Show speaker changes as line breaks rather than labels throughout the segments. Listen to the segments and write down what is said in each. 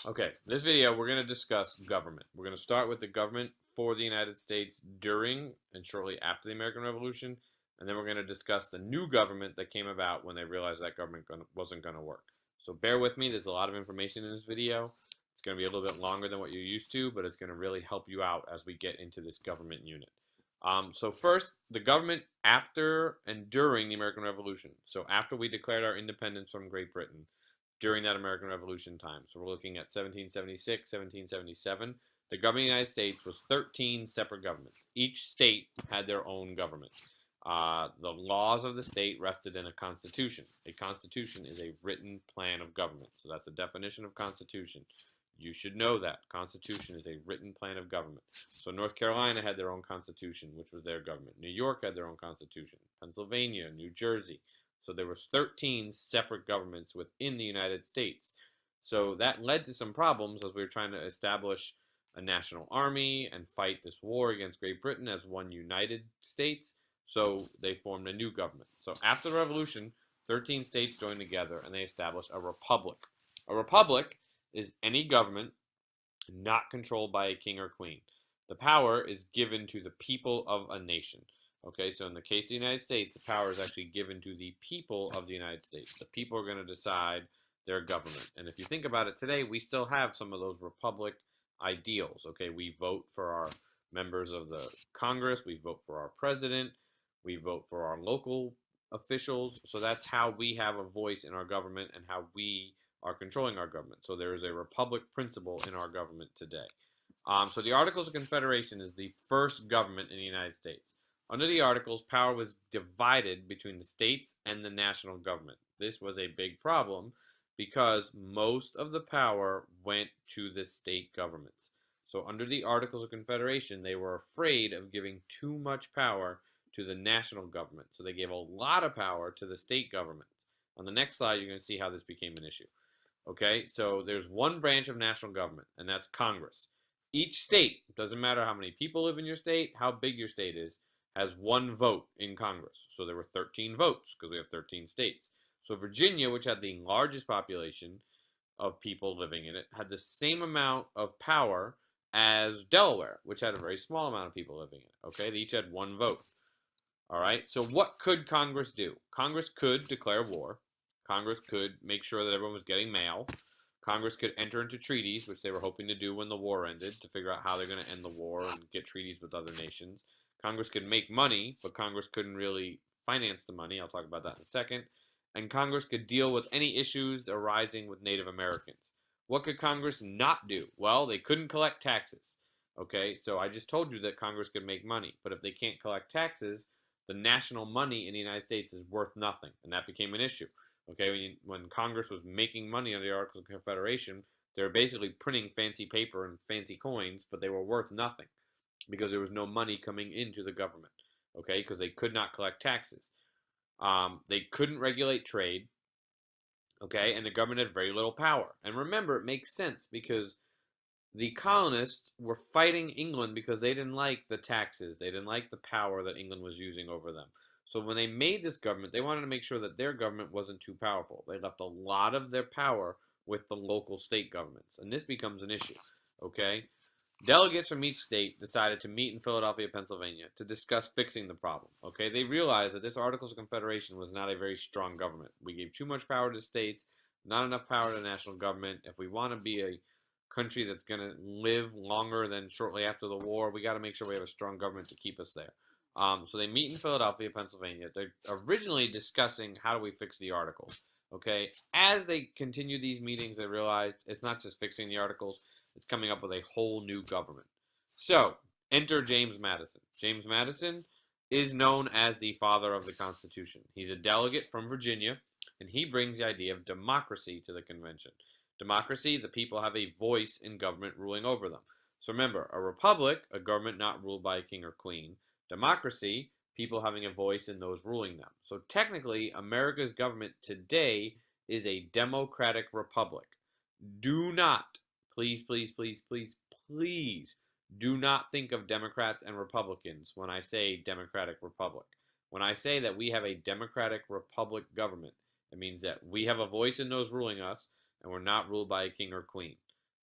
Okay, this video we're going to discuss government. We're going to start with the government for the United States during and shortly after the American Revolution, and then we're going to discuss the new government that came about when they realized that government wasn't going to work. So bear with me, there's a lot of information in this video. It's going to be a little bit longer than what you're used to, but it's going to really help you out as we get into this government unit. So first, the government after and during the American Revolution. So after we declared our independence from Great Britain, during that American Revolution time. So we're looking at 1776, 1777. The government of the United States was 13 separate governments. Each state had their own government. The laws of the state rested in a constitution. A constitution is a written plan of government. So that's the definition of constitution. You should know that. Constitution is a written plan of government. So North Carolina had their own constitution, which was their government. New York had their own constitution. Pennsylvania, New Jersey. So there was 13 separate governments within the United States. So that led to some problems as we were trying to establish a national army and fight this war against Great Britain as one united states. So they formed a new government. So after the revolution, 13 states joined together and they established a republic. A republic is any government not controlled by a king or queen. The power is given to the people of a nation. Okay, so in the case of the United States, the power is actually given to the people of the United States. The people are going to decide their government. And if you think about it today, we still have some of those republic ideals. Okay, we vote for our members of the Congress, we vote for our president, we vote for our local officials. So that's how we have a voice in our government and how we are controlling our government. So there is a republic principle in our government today. So the Articles of Confederation is the first government in the United States. Under the Articles, power was divided between the states and the national government. This was a big problem because most of the power went to the state governments. So under the Articles of Confederation, they were afraid of giving too much power to the national government. So they gave a lot of power to the state governments. On the next slide, you're going to see how this became an issue. Okay, so there's one branch of national government, and that's Congress. Each state, doesn't matter how many people live in your state, how big your state is, has one vote in Congress. So there were 13 votes because we have 13 states. So Virginia, which had the largest population of people living in it, had the same amount of power as Delaware, which had a very small amount of people living in it. Okay, they each had one vote. All right, so what could Congress do? Congress could declare war. Congress could make sure that everyone was getting mail. Congress could enter into treaties, which they were hoping to do when the war ended, to figure out how they're going to end the war and get treaties with other nations. Congress could make money, but Congress couldn't really finance the money. I'll talk about that in a second. And Congress could deal with any issues arising with Native Americans. What could Congress not do? Well, they couldn't collect taxes. Okay, so I just told you that Congress could make money, but if they can't collect taxes, the national money in the United States is worth nothing, and that became an issue. Okay, when Congress was making money under the Articles of Confederation, they were basically printing fancy paper and fancy coins, but they were worth nothing because there was no money coming into the government. Okay, because they could not collect taxes. They couldn't regulate trade. Okay, and the government had very little power. And remember, it makes sense because the colonists were fighting England because they didn't like the taxes. They didn't like the power that England was using over them. So when they made this government, they wanted to make sure that their government wasn't too powerful. They left a lot of their power with the local state governments. And this becomes an issue. Okay? Delegates from each state decided to meet in Philadelphia, Pennsylvania to discuss fixing the problem. Okay? They realized that this Articles of Confederation was not a very strong government. We gave too much power to states, not enough power to the national government. If we want to be a country that's going to live longer than shortly after the war, we got to make sure we have a strong government to keep us there. So they meet in Philadelphia, Pennsylvania. They're originally discussing how do we fix the articles. Okay, as they continue these meetings, they realized it's not just fixing the articles; it's coming up with a whole new government. So enter James Madison. James Madison is known as the father of the Constitution. He's a delegate from Virginia, and he brings the idea of democracy to the convention. Democracy, the people have a voice in government ruling over them. So remember, a republic, a government not ruled by a king or queen. Democracy, people having a voice in those ruling them. So technically, America's government today is a democratic republic. Do not, please, please, please, please, please, do not think of Democrats and Republicans when I say democratic republic. When I say that we have a democratic republic government, it means that we have a voice in those ruling us, and we're not ruled by a king or queen.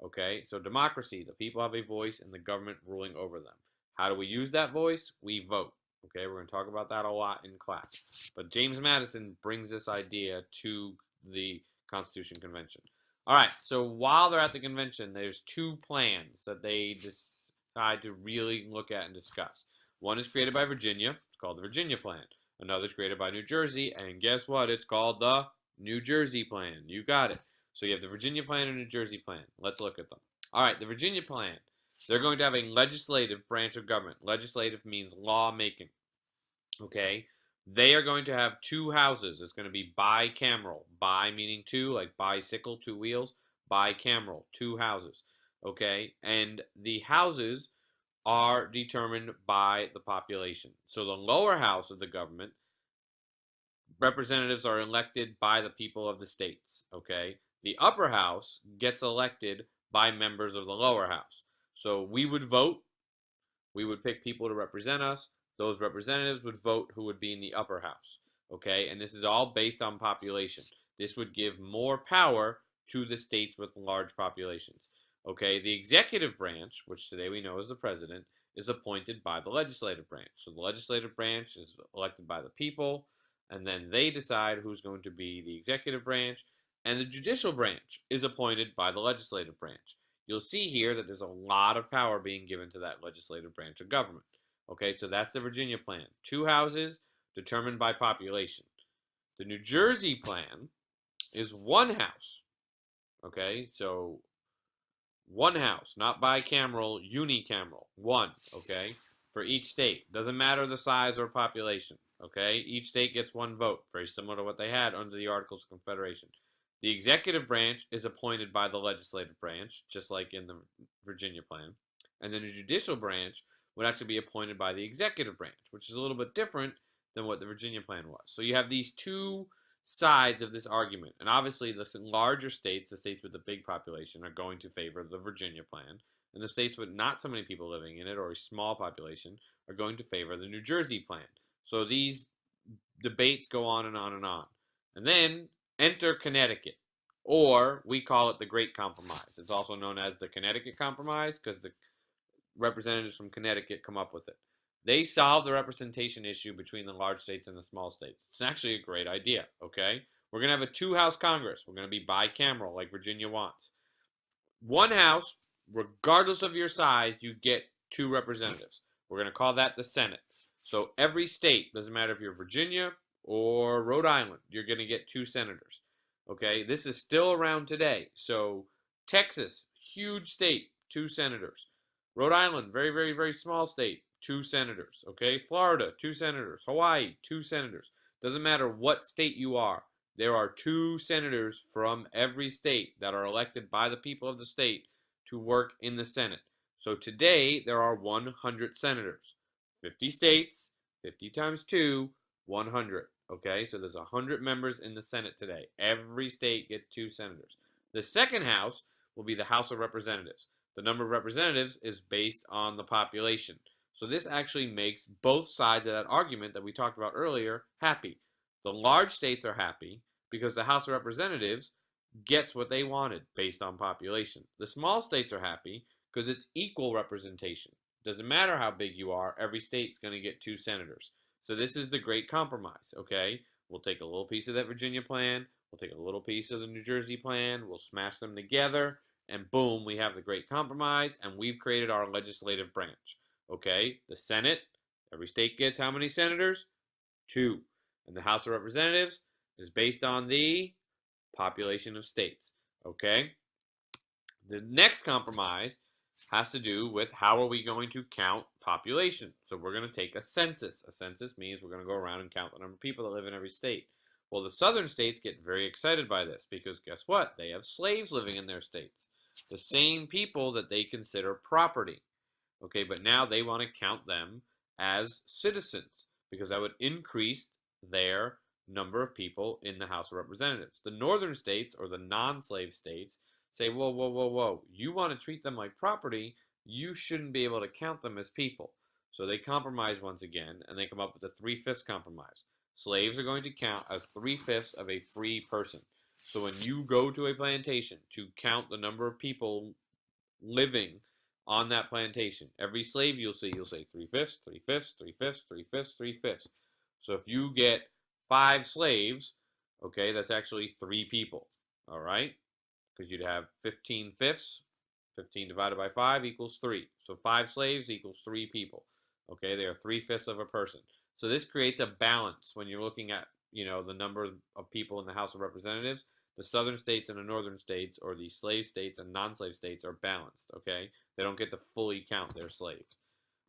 Okay, so democracy, the people have a voice and the government ruling over them. How do we use that voice? We vote. Okay, we're going to talk about that a lot in class. But James Madison brings this idea to the Constitution Convention. All right, so while they're at the convention, there's two plans that they decide to really look at and discuss. One is created by Virginia. It's called the Virginia Plan. Another is created by New Jersey, and guess what? It's called the New Jersey Plan. You got it. So you have the Virginia Plan and New Jersey Plan. Let's look at them. All right, the Virginia Plan. They're going to have a legislative branch of government. Legislative means lawmaking. Okay? They are going to have two houses. It's going to be bicameral. Bi meaning two, like bicycle, two wheels. Bicameral, two houses. Okay? And the houses are determined by the population. So the lower house of the government, representatives are elected by the people of the states. Okay? The upper house gets elected by members of the lower house. So we would vote. We would pick people to represent us. Those representatives would vote who would be in the upper house. Okay, and this is all based on population. This would give more power to the states with large populations. Okay, the executive branch, which today we know as the president, is appointed by the legislative branch. So the legislative branch is elected by the people, and then they decide who's going to be the executive branch, and the judicial branch is appointed by the legislative branch. You'll see here that there's a lot of power being given to that legislative branch of government. Okay, so that's the Virginia plan. Two houses determined by population. The New Jersey plan is one house. Okay, so one house, not bicameral, unicameral. One, okay, for each state. Doesn't matter the size or population. Okay, each state gets one vote, very similar to what they had under the Articles of Confederation. The executive branch is appointed by the legislative branch, just like in the Virginia plan. And then the judicial branch would actually be appointed by the executive branch, which is a little bit different than what the Virginia plan was. So you have these two sides of this argument. And obviously, the larger states, the states with the big population, are going to favor the Virginia plan. And the states with not so many people living in it or a small population are going to favor the New Jersey plan. So these debates go on and on and on. And then enter Connecticut, or we call it the Great Compromise. It's also known as the Connecticut Compromise because the representatives from Connecticut come up with it. They solve the representation issue between the large states and the small states. It's actually a great idea, okay? We're going to have a two-house Congress. We're going to be bicameral like Virginia wants. One house, regardless of your size, you get two representatives. We're going to call that the Senate. So every state, doesn't matter if you're Virginia or Rhode Island, you're going to get two senators. Okay, this is still around today. So Texas, huge state, two senators. Rhode Island, very, very, very small state, two senators. Okay, Florida, two senators. Hawaii, two senators. Doesn't matter what state you are. There are two senators from every state that are elected by the people of the state to work in the Senate. So today, there are 100 senators. 50 states, 50 times 2, 100. Okay, so there's 100 members in the Senate today. Every state gets two senators. The second house will be the House of Representatives. The number of representatives is based on the population. So this actually makes both sides of that argument that we talked about earlier happy. The large states are happy because the House of Representatives gets what they wanted based on population. The small states are happy because it's equal representation. Doesn't matter how big you are, every state's going to get two senators. So this is the Great Compromise, okay? We'll take a little piece of that Virginia plan, we'll take a little piece of the New Jersey plan, we'll smash them together, and boom, we have the Great Compromise, and we've created our legislative branch, okay? The Senate, every state gets how many senators? Two. And the House of Representatives is based on the population of states, okay? The next compromise has to do with how are we going to count population. So we're going to take a census. A census means we're going to go around and count the number of people that live in every state. Well, the southern states get very excited by this because guess what? They have slaves living in their states. The same people that they consider property. Okay, but now they want to count them as citizens because that would increase their number of people in the House of Representatives. The northern states or the non-slave states say, whoa, whoa, whoa, whoa, you want to treat them like property, you shouldn't be able to count them as people. So they compromise once again, and they come up with a 3/5 compromise. Slaves are going to count as 3/5 of a free person. So when you go to a plantation to count the number of people living on that plantation. Every slave you'll say 3/5, 3/5, 3/5, 3/5, 3/5. So if you get 5 slaves, okay, that's actually 3 people. All right? Because you'd have 15 fifths. 15 divided by 5 equals 3. So 5 slaves equals 3 people. Okay, they are 3/5 of a person. So this creates a balance when you're looking at, the numbers of people in the House of Representatives. The southern states and the northern states, or the slave states and non-slave states, are balanced. Okay, they don't get to fully count their slaves.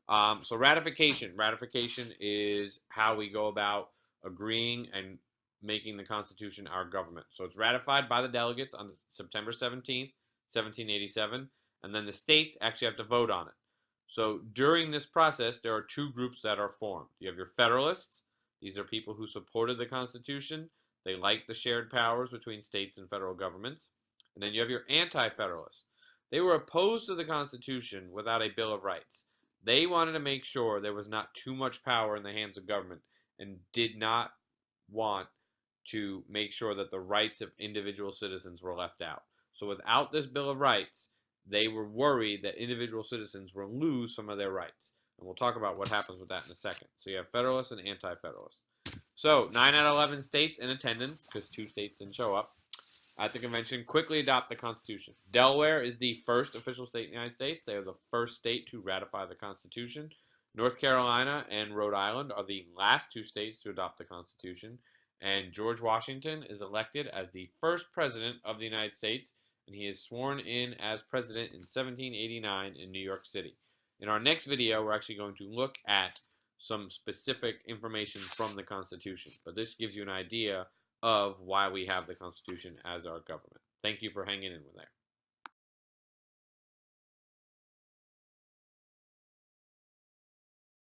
So ratification. Ratification is how we go about agreeing and making the Constitution our government. So it's ratified by the delegates on September 17th, 1787, and then the states actually have to vote on it. So during this process, there are 2 groups that are formed. You have your Federalists. These are people who supported the Constitution. They like the shared powers between states and federal governments. And then you have your Anti-Federalists. They were opposed to the Constitution without a Bill of Rights. They wanted to make sure there was not too much power in the hands of government and did not want to make sure that the rights of individual citizens were left out. So without this Bill of Rights, they were worried that individual citizens will lose some of their rights. And we'll talk about what happens with that in a second. So you have Federalists and Anti-Federalists. So 9 out of 11 states in attendance, because 2 states didn't show up at the convention, quickly adopt the Constitution. Delaware is the first official state in the United States. They are the first state to ratify the Constitution. North Carolina and Rhode Island are the last 2 states to adopt the Constitution. And George Washington is elected as the first president of the United States, and he is sworn in as president in 1789 in New York City. In our next video, we're actually going to look at some specific information from the Constitution, but this gives you an idea of why we have the Constitution as our government. Thank you for hanging in with there.